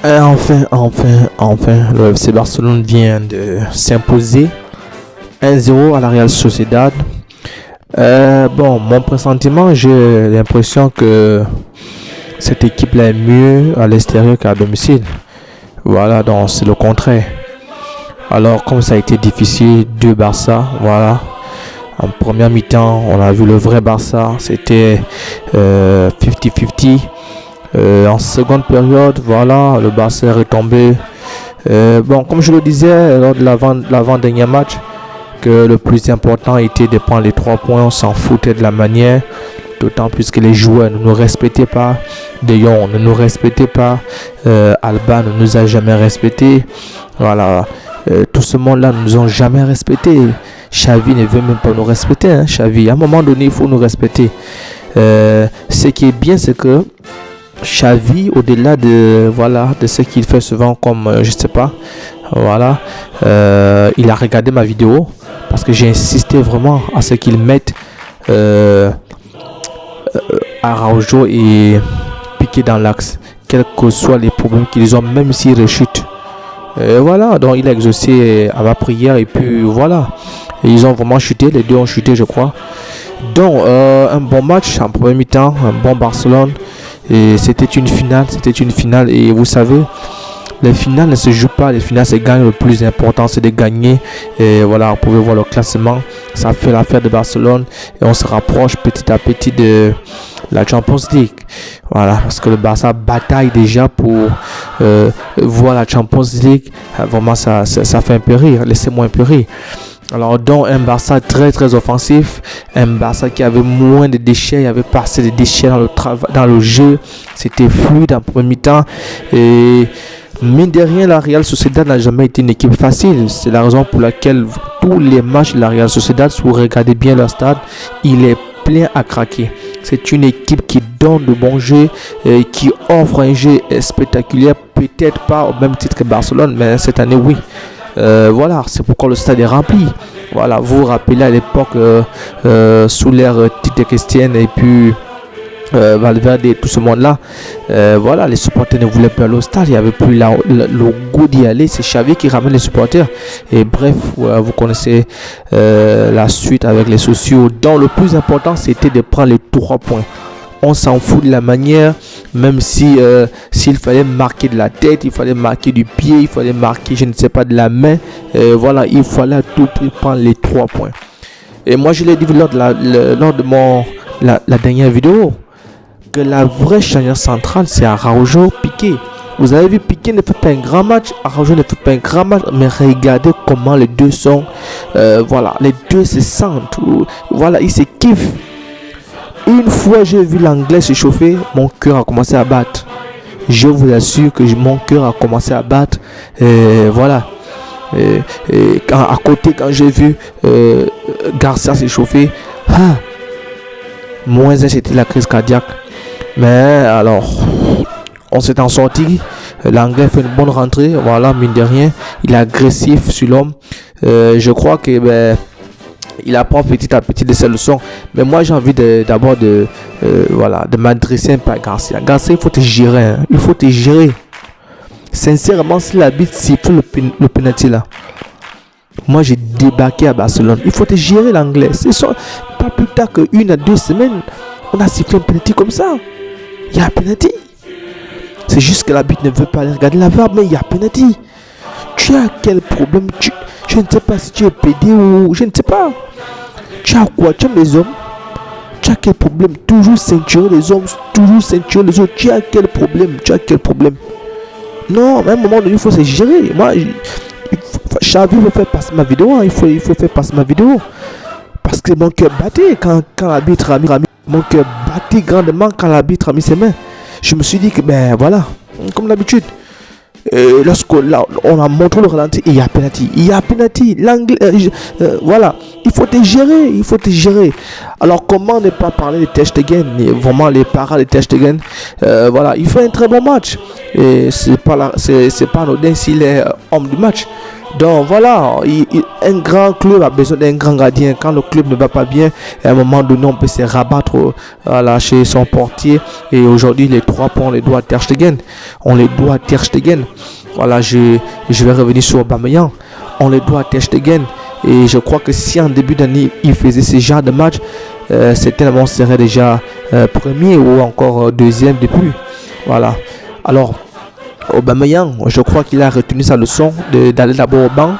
Et enfin, le FC Barcelone vient de s'imposer 1-0 à la Real Sociedad. Bon, mon pressentiment, j'ai l'impression que cette équipe-là est mieux à l'extérieur qu'à domicile. Voilà, donc c'est le contraire. Alors, comme ça a été difficile, deux Barça, voilà. En première mi-temps, on a vu le vrai Barça, c'était 50-50. En seconde période, voilà, le Barça est retombé. Bon, comme je le disais lors de l'avant-dernier match, que le plus important était de prendre les 3 points. On s'en foutait de la manière, d'autant plus que les joueurs ne nous respectaient pas. De Jong ne nous respectait pas. Alba ne nous a jamais respecté. Voilà, tout ce monde-là ne nous ont jamais respecté. Xavi ne veut même pas nous respecter. Hein, Xavi, à un moment donné, il faut nous respecter. Ce qui est bien, c'est que Xavi, au-delà de ce qu'il fait souvent comme je sais pas, voilà, il a regardé ma vidéo parce que j'ai insisté vraiment à ce qu'il mette Araujo et Piqué dans l'axe, quels que soient les problèmes qu'ils ont, même s'ils rechutent. Voilà, donc il a exaucé à ma prière et puis voilà, et ils ont vraiment chuté, les deux ont chuté je crois. Donc un bon match en premier mi-temps, un bon Barcelone. Et c'était une finale et vous savez, les finales ne se jouent pas, les finales se gagnent. Le plus important c'est de gagner. Et voilà, vous pouvez voir le classement, ça fait l'affaire de Barcelone et on se rapproche petit à petit de la Champions League. Voilà, parce que le Barça bataille déjà pour voir la Champions League. Vraiment ça fait un peu rire, laissez-moi un peu rire. Alors donc un Barça très offensif, un Barça qui avait moins de déchets, il y avait pas assez de déchets dans le jeu, c'était fluide en premier mi-temps et mine de rien la Real Sociedad n'a jamais été une équipe facile. C'est la raison pour laquelle tous les matchs de la Real Sociedad, si vous regardez bien leur stade, il est plein à craquer. C'est une équipe qui donne de bons jeux, qui offre un jeu spectaculaire, peut-être pas au même titre que Barcelone, mais cette année oui. Voilà, c'est pourquoi le stade est rempli. Voilà, vous vous rappelez à l'époque sous l'ère Tite Christienne et puis Valverde et tout ce monde-là. Voilà, les supporters ne voulaient plus aller au stade. Il n'y avait plus le goût d'y aller. C'est Xavi qui ramène les supporters. Et bref, vous connaissez la suite avec les sociaux. Donc le plus important, c'était de prendre les 3 points. On s'en fout de la manière, même si s'il fallait marquer de la tête, il fallait marquer du pied, il fallait marquer, je ne sais pas, de la main. Voilà, il fallait à tout prix prendre les 3 points. Et moi, je l'ai dit lors de la dernière vidéo, que la vraie charnière centrale, c'est Araujo, Piqué. Vous avez vu, Piqué ne fait pas un grand match, Araujo ne fait pas un grand match, mais regardez comment les deux sont. Voilà, les deux se sentent. Voilà, ils se kiffent. Une fois j'ai vu l'anglais se chauffer, mon cœur a commencé à battre. Je vous assure que mon cœur a commencé à battre. Voilà. À côté, quand j'ai vu Garcia se chauffer, moins c'était la crise cardiaque. Mais alors, on s'est en sorti. L'anglais fait une bonne rentrée. Voilà, mine de rien. Il est agressif sur l'homme. Je crois que il apprend petit à petit de ses leçons. Mais moi, j'ai envie d'abord de m'adresser un peu à Garcia. Garcia, il faut te gérer. Hein. Il faut te gérer. Sincèrement, si l'arbitre siffle le penalty là, moi, j'ai débarqué à Barcelone. Il faut te gérer l'anglais. C'est ça. Pas plus tard qu'une à 2 semaines, on a sifflé un penalty comme ça. Il y a un penalty. C'est juste que l'arbitre ne veut pas aller regarder la VAR, mais il y a un penalty. Tu as quel problème? Je ne sais pas si tu es pédé ou je ne sais pas. Tu as quoi? Tu aimes les hommes? Tu as quel problème? Toujours ceinturer les hommes, toujours ceinturer les autres. Tu as quel problème? Non, à un moment donné, il faut se gérer. Moi, Xavi veut faire passer ma vidéo. Hein. Il faut faire passer ma vidéo. Parce que mon cœur battait quand l'arbitre a mis. Mon cœur battait grandement quand l'arbitre a mis ses mains. Je me suis dit que, voilà, comme d'habitude. Lorsqu'on a montré le ralenti, il y a penalty. L'anglais, voilà, il faut te gérer. Alors comment ne pas parler de Ter Stegen, vraiment les parades de Ter Stegen. Voilà, il fait un très bon match et c'est pas anodin s'il est homme du match. Donc voilà, un grand club a besoin d'un grand gardien. Quand le club ne va pas bien, à un moment donné, on peut se rabattre voilà, chez son portier. Et aujourd'hui, les 3 points, on les doit à Ter Stegen. On les doit à Ter Stegen. Voilà, je vais revenir sur Aubameyang. On les doit à Ter Stegen. Et je crois que si en début d'année, il faisait ce genre de match, certainement on serait déjà premier ou encore deuxième depuis. Voilà. Alors, Aubameyang, je crois qu'il a retenu sa leçon d'aller d'abord au banc.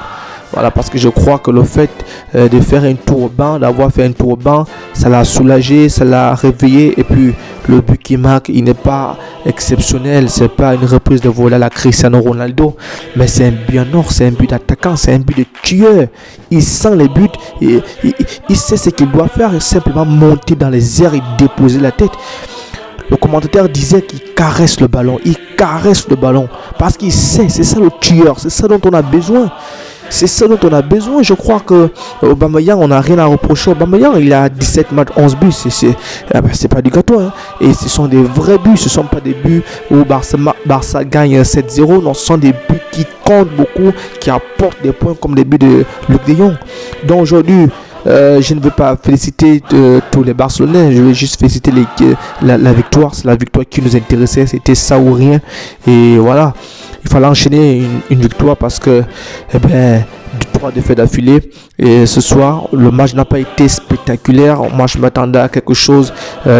Voilà, parce que je crois que le fait de faire un tour au banc, d'avoir fait un tour au banc, ça l'a soulagé, ça l'a réveillé. Et puis, le but qu'il marque, il n'est pas exceptionnel. C'est pas une reprise de volée à la Cristiano Ronaldo, mais c'est un but en or, c'est un but d'attaquant, c'est un but de tueur. Il sent les buts, il sait ce qu'il doit faire, simplement monter dans les airs et déposer la tête. Le commentateur disait qu'il caresse le ballon. Il caresse le ballon parce qu'il sait, c'est ça le tueur, c'est ça dont on a besoin. C'est ça dont on a besoin. Je crois que Aubameyang, on n'a rien à reprocher. Aubameyang, il a 17 matchs, 11 buts. C'est pas du gâteau. Hein. Et ce sont des vrais buts. Ce ne sont pas des buts où Barça gagne 7-0. Non, ce sont des buts qui comptent beaucoup, qui apportent des points comme les buts de Luc de Jong. Donc aujourd'hui, je ne veux pas féliciter tous les Barcelonais. Je vais juste féliciter la victoire. C'est la victoire qui nous intéressait. C'était ça ou rien. Et voilà. Il fallait enchaîner une victoire parce que 3 défaites d'affilée. Et ce soir, le match n'a pas été spectaculaire. Moi, je m'attendais à quelque chose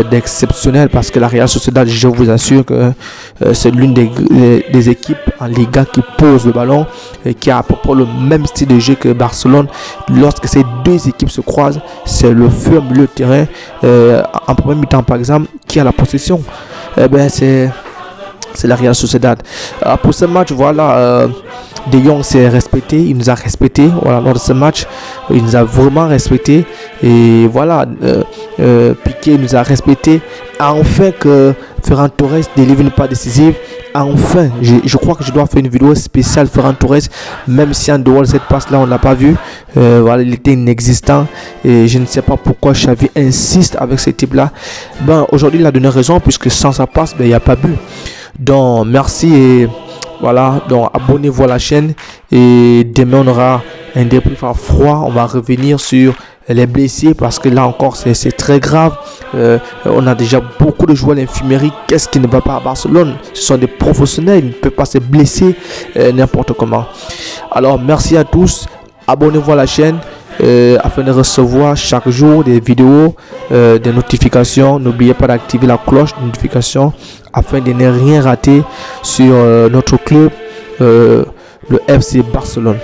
d'exceptionnel parce que la Real Sociedad, je vous assure que c'est l'une des équipes en Liga qui pose le ballon et qui a à peu près le même style de jeu que Barcelone. Lorsque ces deux équipes se croisent, c'est le feu au milieu de terrain. En premier mi-temps, par exemple, qui a la possession. C'est la Real Sociedad. Pour ce match, voilà, De Jong s'est respecté, il nous a respecté. Voilà, lors de ce match, il nous a vraiment respecté. Et voilà, Piqué nous a respecté. Enfin que Ferran Torres délivre une passe décisive. Enfin, je crois que je dois faire une vidéo spéciale Ferran Torres, même si en dehors de cette passe-là, on ne l'a pas vu. Voilà, il était inexistant. Et je ne sais pas pourquoi Xavi insiste avec ce type-là. Aujourd'hui, il a donné raison, puisque sans sa passe, il n'y a pas but. Donc merci et voilà, donc abonnez-vous à la chaîne et demain on aura un débrief à froid. On va revenir sur les blessés parce que là encore c'est très grave. On a déjà beaucoup de joueurs à l'infirmerie. Qu'est-ce qui ne va pas à Barcelone? Ce sont des professionnels, ils ne peuvent pas se blesser n'importe comment. Alors merci à tous, abonnez-vous à la chaîne afin de recevoir chaque jour des vidéos, des notifications. N'oubliez pas d'activer la cloche de notification afin de ne rien rater sur notre club, le FC Barcelone.